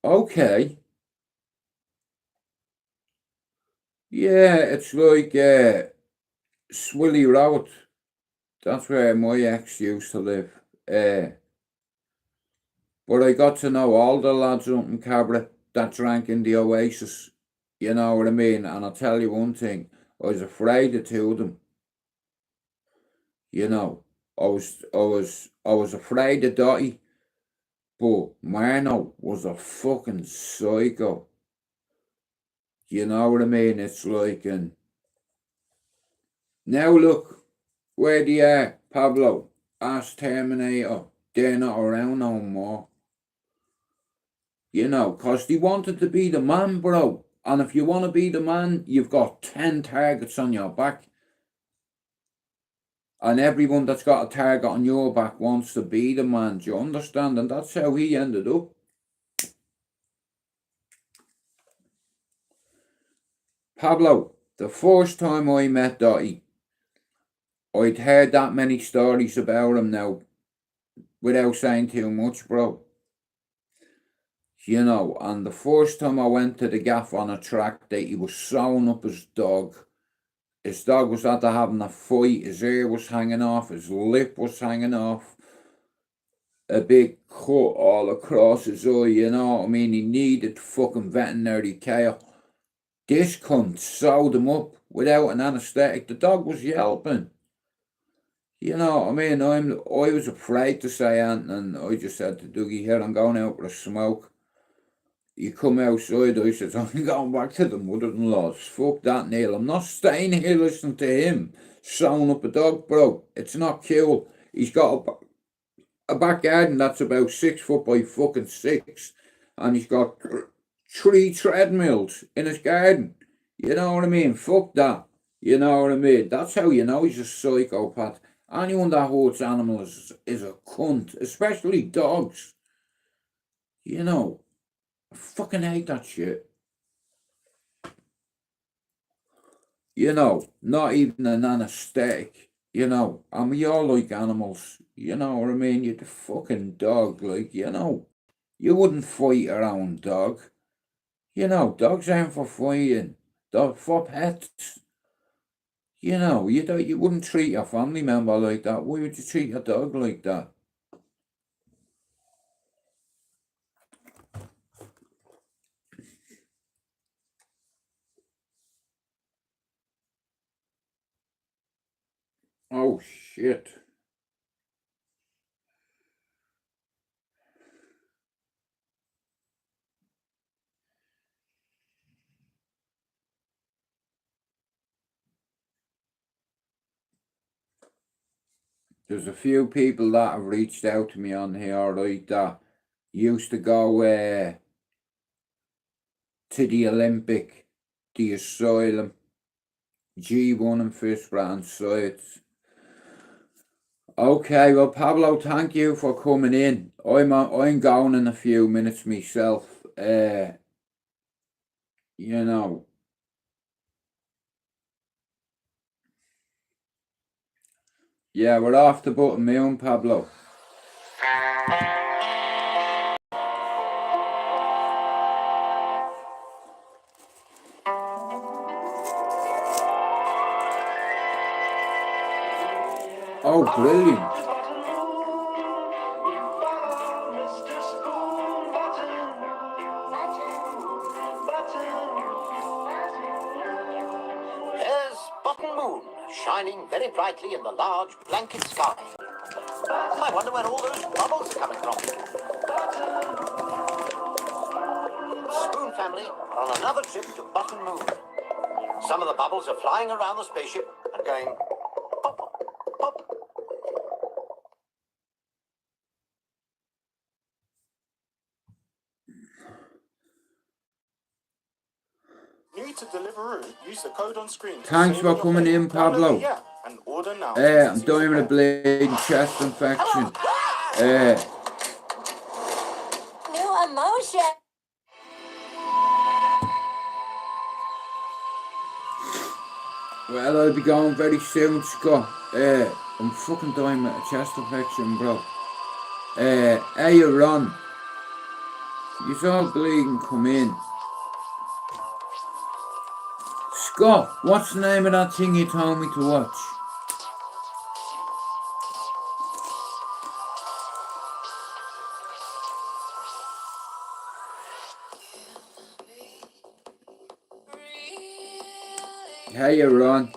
Okay. Yeah, it's like Swilly Road. That's where my ex used to live. But I got to know all the lads up in Cabra that drank in the Oasis. You know what I mean? And I'll tell you one thing, I was afraid of 2 of them. You know, I was afraid of Dotty, but Marno was a fucking psycho. You know what I mean? It's like, and now look where they are, Pablo. Ask Terminator. They're not around no more. You know, because they wanted to be the man, bro. And if you want to be the man, you've got 10 targets on your back. And everyone that's got a target on your back wants to be the man. Do you understand? And that's how he ended up. Pablo, the first time I met Dotty, I'd heard that many stories about him now, without saying too much, bro. You know, and the first time I went to the gaff on a track day, he was sewing up his dog. His dog was after having a fight, his ear was hanging off, his lip was hanging off. A big cut all across his eye, you know what I mean? He needed fucking veterinary care. This cunt sewed him up without an anaesthetic. The dog was yelping. You know what I mean? I was afraid to say anything, and I just said to Dougie, here, I'm going out with a smoke. You come outside, I said, I'm going back to the mother-in-law's. Fuck that, Neil. I'm not staying here listening to him sewing up a dog, bro. It's not cool. He's got a back garden that's about 6 foot by fucking 6, and he's got 3 treadmills in his garden. You know what I mean? Fuck that. You know what I mean? That's how you know he's a psychopath. Anyone that hurts animals is a cunt, especially dogs. You know, I fucking hate that shit. You know, not even an anesthetic. You know, and we all like animals. You know what I mean? You're the fucking dog, like, you know. You wouldn't fight your own dog. You know, dogs aren't for fighting. They're for pets. You know, you wouldn't treat your family member like that. Why would you treat your dog like that? Oh shit. There's a few people that have reached out to me on here, right, that used to go to the Olympic, the Asylum, G1 and Fish Brand sites. Okay, well, Pablo, thank you for coming in. I'm going in a few minutes myself. You know. Yeah, we're off the button, moon, Pablo. Oh, brilliant. There's Button Moon, shining very brightly in the large blanket sky. I wonder where all those bubbles are coming from. Spoon family are on another trip to Button Moon. Some of the bubbles are flying around the spaceship and going pop, pop. Need to deliver room? Use the code on screen. Thanks for coming in, Pablo. And order now. I'm dying with a bleeding chest infection. New emotion. Well, I'll be going very soon, Scott. I'm fucking dying with a chest infection, bro. Hey, Ron. You're all bleeding, come in. Scott, what's the name of that thing you told me to watch? Hey, Ron.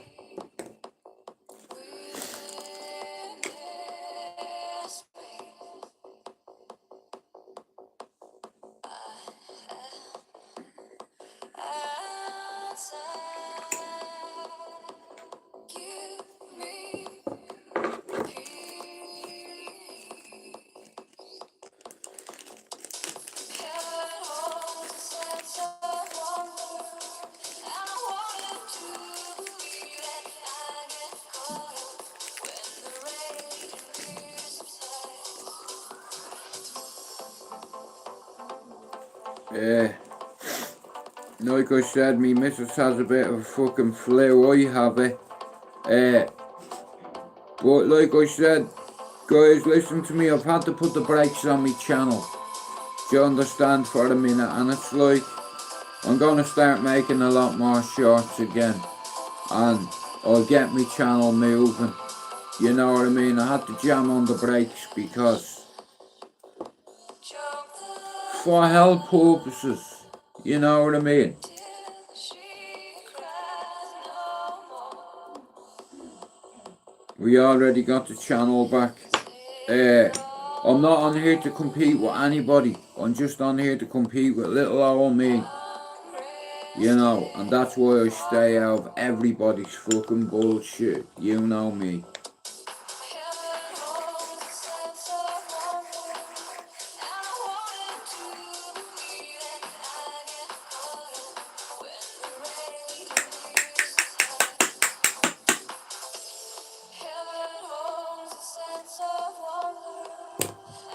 Like I said, me missus has a bit of a fucking flu, I have it. But like I said, guys, listen to me, I've had to put the brakes on my channel. Do you understand, for a minute? And it's like, I'm gonna start making a lot more shorts again. And I'll get my channel moving. You know what I mean? I had to jam on the brakes because, for health purposes, you know what I mean? We already got the channel back. I'm not on here to compete with anybody. I'm just on here to compete with little old me. You know, and that's why I stay out of everybody's fucking bullshit. You know me.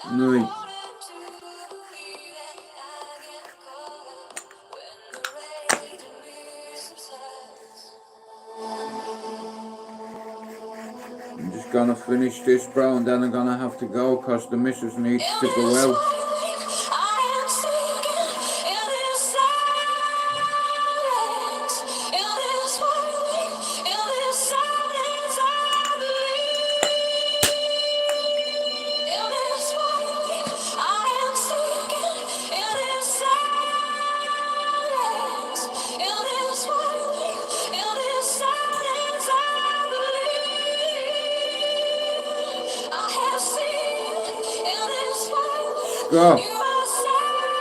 Right. I'm just gonna finish this, bro, and then I'm gonna have to go because the missus needs to go out. Scott,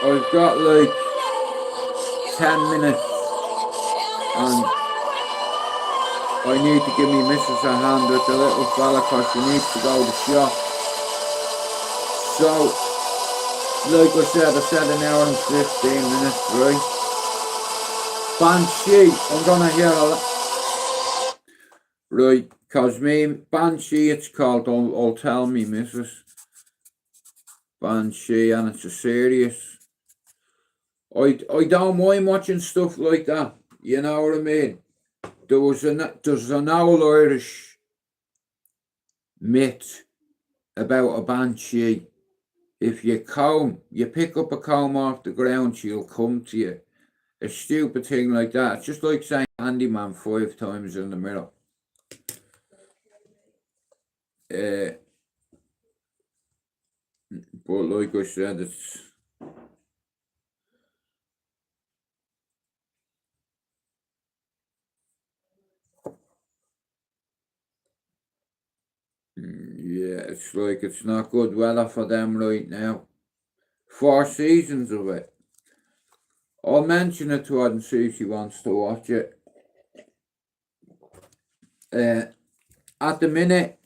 I've got like 10 minutes and I need to give me missus a hand with the little fella because she needs to go to the shop. So, like I said an hour and 15 minutes, right? Banshee, I'm gonna hear a lot. Right, because me, Banshee it's called, I'll tell me missus. Banshee, and it's a serious. I don't mind watching stuff like that, you know what I mean? There's an old Irish myth about a banshee. If you pick up a comb off the ground, she'll come to you. A stupid thing like that. It's just like saying handyman 5 times in the mirror. But like I said, it's... Yeah, it's like it's not good weather for them right now. 4 seasons of it. I'll mention it to her and see if she wants to watch it. At the minute,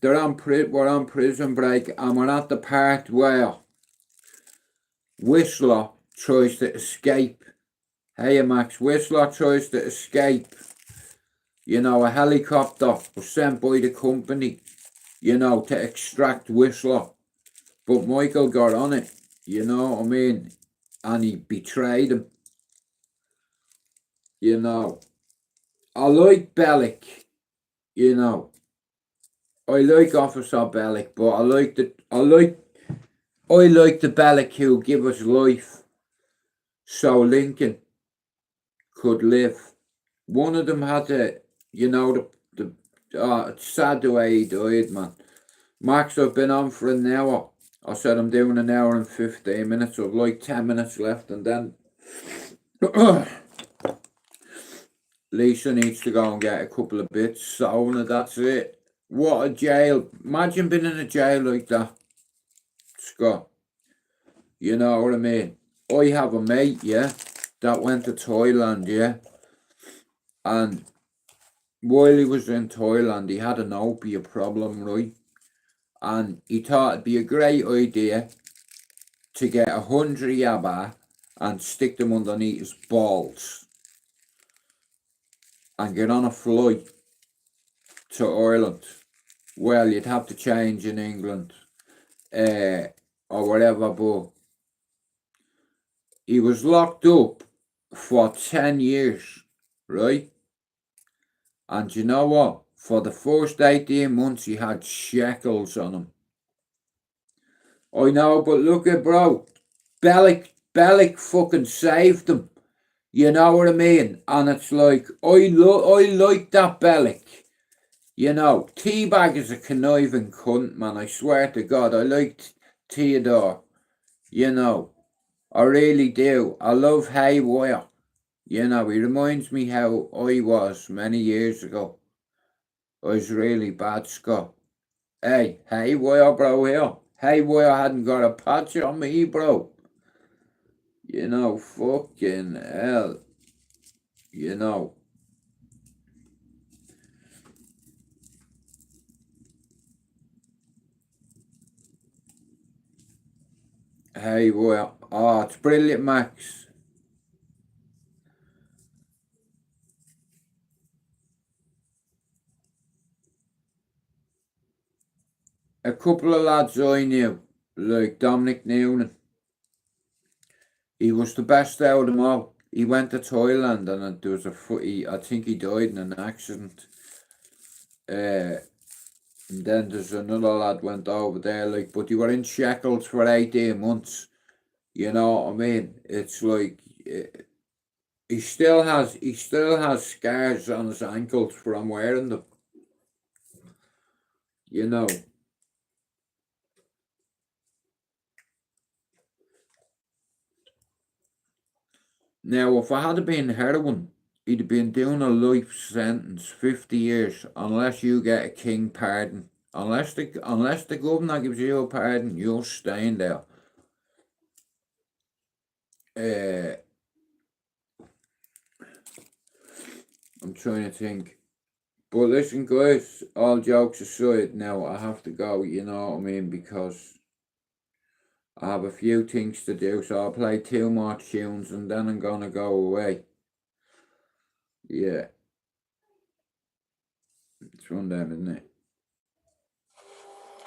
we're on prison break and we're at the part where Whistler tries to escape. Hey Max, Whistler tries to escape. You know, a helicopter was sent by the company, you know, to extract Whistler. But Michael got on it, you know what I mean? And he betrayed him. You know, I like Bellick, you know. I like Officer Bellick, but I like the Bellick who give us life so Lincoln could live. One of them had to, you know, it's sad the way he died, man. Max, I've been on for an hour. I said I'm doing an hour and 15 minutes. I've like 10 minutes left and then Lisa needs to go and get a couple of bits. Sauna, that's it. What a jail. Imagine being in a jail like that, Scott. You know what I mean? I have a mate, yeah, that went to Thailand, yeah. And while he was in Thailand, he had an opiate problem, right? And he thought it'd be a great idea to get 100 yabba and stick them underneath his balls and get on a flight to Ireland. Well, you'd have to change in England or whatever, but he was locked up for 10 years, right? And you know what? For the first 18 months, he had shekels on him. I know, but look at bro. Bellick fucking saved him. You know what I mean? And it's like, I like that Bellick. You know, Teabag is a conniving cunt, man. I swear to God, I like Theodore. You know, I really do. I love Haywire. You know, he reminds me how I was many years ago. I was really bad, Scott. Hey, Haywire, bro, here. Haywire hadn't got a patch on me, bro. You know, fucking hell. You know. Haywire. Oh, it's brilliant, Max. A couple of lads I knew like Dominic Noonan. He was the best out of them all. He went to Thailand and there was I think he died in an accident. And then there's another lad went over there, like, but they were in shackles for 18 months. You know what I mean? It's like he still has scars on his ankles from wearing them. You know. Now, if I had been heroin, he'd have been doing a life sentence, 50 years, unless you get a king pardon. Unless the governor gives you a pardon, you're staying there. I'm trying to think. But listen, guys, all jokes aside, now I have to go, you know what I mean, because I have a few things to do, so I'll play 2 more tunes and then I'm gonna go away. Yeah. It's one them, isn't it?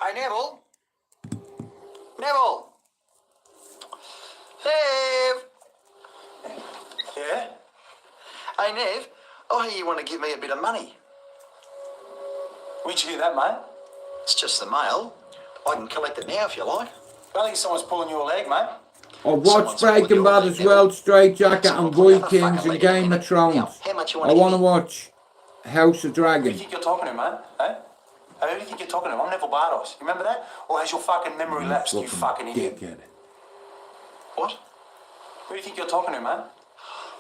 Hey, Neville. Neville. Nev. Yeah? Hey, Nev. I hear you want to give me a bit of money. Where'd you hear that, mate? It's just the mail. I can collect it now if you like. I think someone's pulling your leg, mate. I've watched Breaking Bad as well, Straight Jacket and Vikings and Game of Thrones. How much you I want want to watch House of Who do Dragon. you think you're talking to, mate? Hey? Hey, who do you think you're talking to? I'm Neville Bardos. You remember that? Or has your fucking memory lapsed, you fucking idiot? Dickhead. What? Who do you think you're talking to, mate?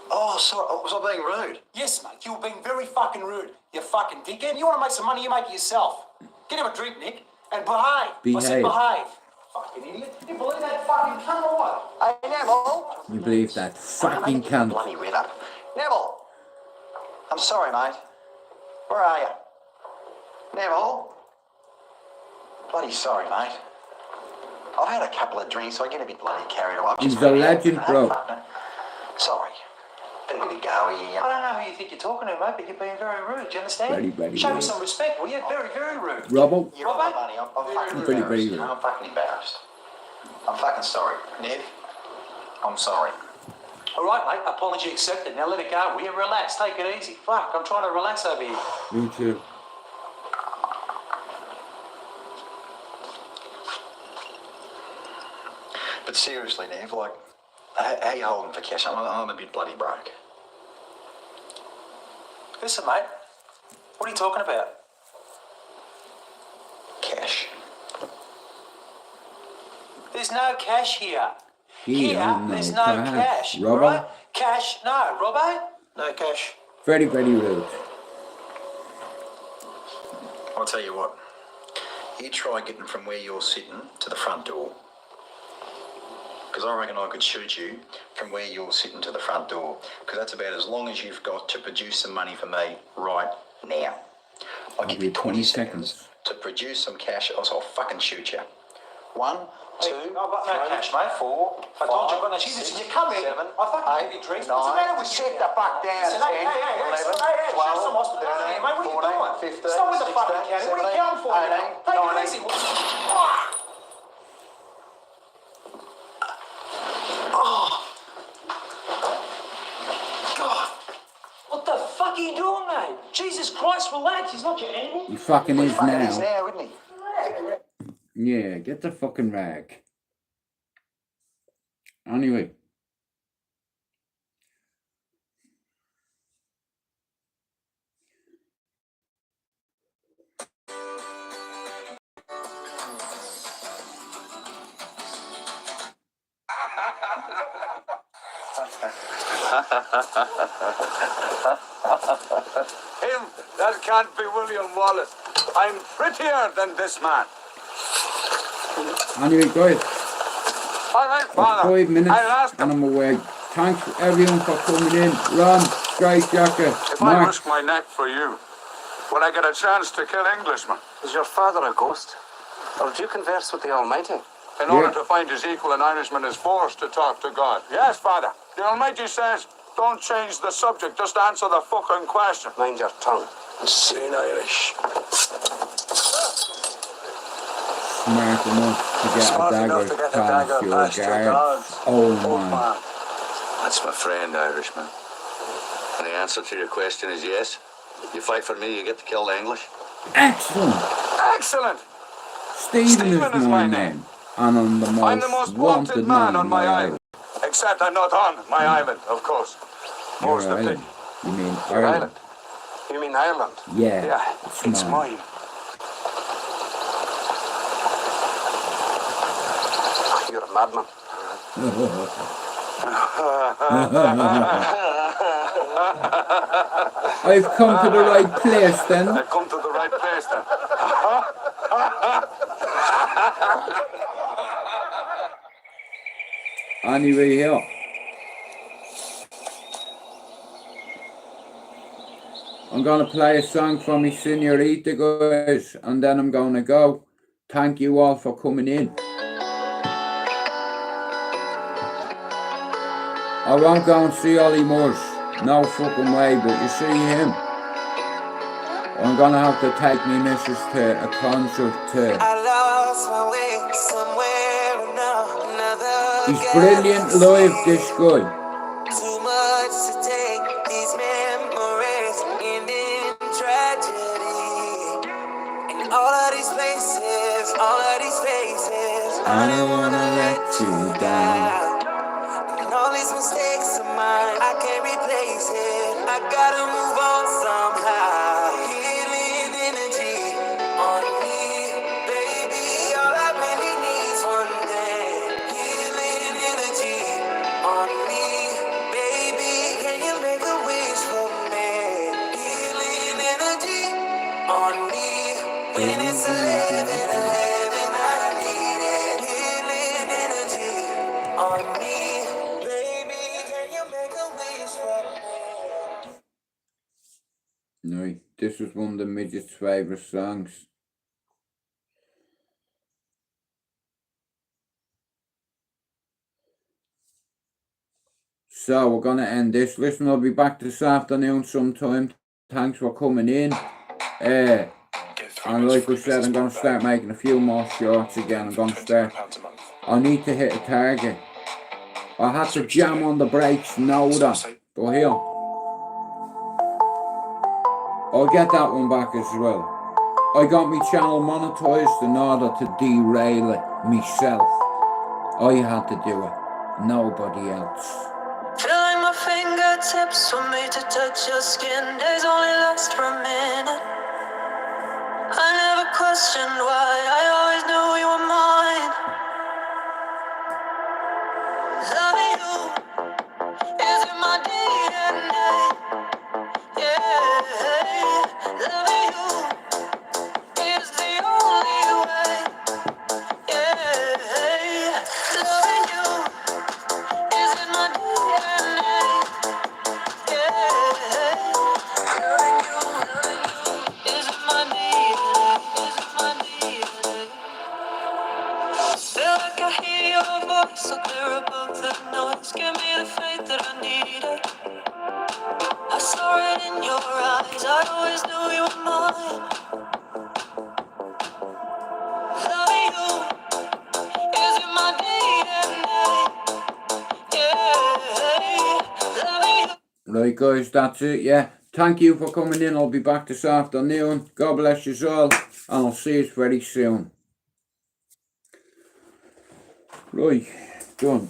Oh, sorry. Was I being rude? Yes, mate. You were being very fucking rude. You fucking dickhead. You want to make some money, you make it yourself. Get him a drink, Nick, and behave. I said behave. Fucking idiot. You believe that fucking cunt or what? Hey, Neville. You believe that fucking cunt? Bloody red up. Neville. I'm sorry, mate. Where are you? Neville. Bloody sorry, mate. I've had a couple of drinks, so I get a bit bloody carried away. He's a legend, bro. Sorry. Better get a go here. I don't know who you think you're talking to, mate, but you're being very rude. Do you understand? Very Show me rude. some respect, will you? Very, very rude. Robbo? You're on my money. I'm fucking Very embarrassed. rude. I'm fucking embarrassed. I'm fucking sorry. Nev, I'm sorry. All right, mate. Apology accepted. Now let it go. Will you relax? Take it easy. Fuck, I'm trying to relax over here. Me too. But seriously, Nev, like, how you holding for cash? I'm a bit bloody broke. Listen, mate. What are you talking about? Cash. There's no cash here. Here, there's no no cash. cash. Robbo? All right? Cash, no. Robbo? No cash. Very rude. I'll tell you what. You try getting from where you're sitting to the front door. Because I reckon I could shoot you from where you're sitting to the front door. Because that's about as long as you've got to produce some money for me right now. I'll give you 20 seconds to produce some cash, or else I'll fucking shoot you. 1, 2, I've got no 3, cash, mate. 4, I told you I've got no 6, Jesus. You come in. 7, I fucking 8, give you drinks. 9, What's the matter with you? sit the fuck down. Listen, hey, 10, hey, 11, hey, 12, show some hospitality, 13, mate. What are you 14, doing? 15, Stop with the 16, fucking counting. What are you counting for? 18, Take it 19. easy. Fuck! God. What the fuck are you doing, mate? Jesus Christ, relax. He's not your enemy. He fucking is Fucking is now. now, isn't he? Yeah, get the fucking rag. Anyway. Him, that can't be William Wallace. I'm prettier than this man. Anyway, guys. All right, Father. 5 minutes I'll ask and him. I'm away. Thanks everyone for coming in. Ron, Straight Jacket, If I Mark. risk my neck for you, will I get a chance to kill Englishmen? Is your father a ghost? Or do you converse with the Almighty? In order to find his equal, an Irishman is forced to talk to God. Yes, Father. The Almighty says, don't change the subject, just answer the fucking question. Mind your tongue. Insane Irish. smart enough to get Smart a dagger enough to get a past dagger your past your guard. guards. Old Old man. man. That's my friend, Irishman. And the answer to your question is yes. You fight for me, you get to kill the English. Excellent. Excellent! Stephen is my name. And I'm the most wanted man on my island. Except I'm not on my island, of course. Your Most of island. You mean Your Ireland? island. You mean Ireland? Yeah, It's mine. You're a madman. I've come to the right place then. I've come to the right place then. Anyway, here. I'm gonna play a song for me senorita, guys, and then I'm gonna go. Thank you all for coming in. I won't go and see Ollie Moores. No fucking way, but you see him. I'm gonna have to take me missus to a concert too. I lost my way somewhere another. He's brilliant live, this guy. Too much to take, these memories end in tragedy. In all of these places, all of these faces, I didn't wanna let you down. And all these mistakes of mine, I can't replace it. I gotta move on somehow. Healing energy on me, baby. All I really need's one day. Healing energy on me, baby. Can you make a wish for me? Healing energy on me. When it's 11:11, I need it. Healing energy on me, baby. Can you make a wish for me? No, this was one of the midget's favourite songs. So we're gonna end this. Listen, I'll be back this afternoon sometime. Thanks for coming in. And like I said, I'm gonna start making a few more shorts again. I need to hit a target. I had to jam on the brakes, know that. But here, I'll get that one back as well. I got my channel monetized in order to derail it myself. I had to do it, nobody else. Feeling my fingertips for me to touch your skin. Days only last for a minute. I never questioned why. I always knew you were mine. Loving you is in my DNA. Yeah, loving you is the only way. Yeah, loving you is in my DNA. Yeah, loving you is in my DNA. Is in my DNA. Feel like I hear your voice so clear above the noise. Give me the faith that I needed. I saw it in your eyes. I always knew you were mine. Loving you is in my DNA. Yeah, loving you. Right guys, that's it, yeah. Thank you for coming in. I'll be back this afternoon. God bless you all, and I'll see you very soon. Right, done.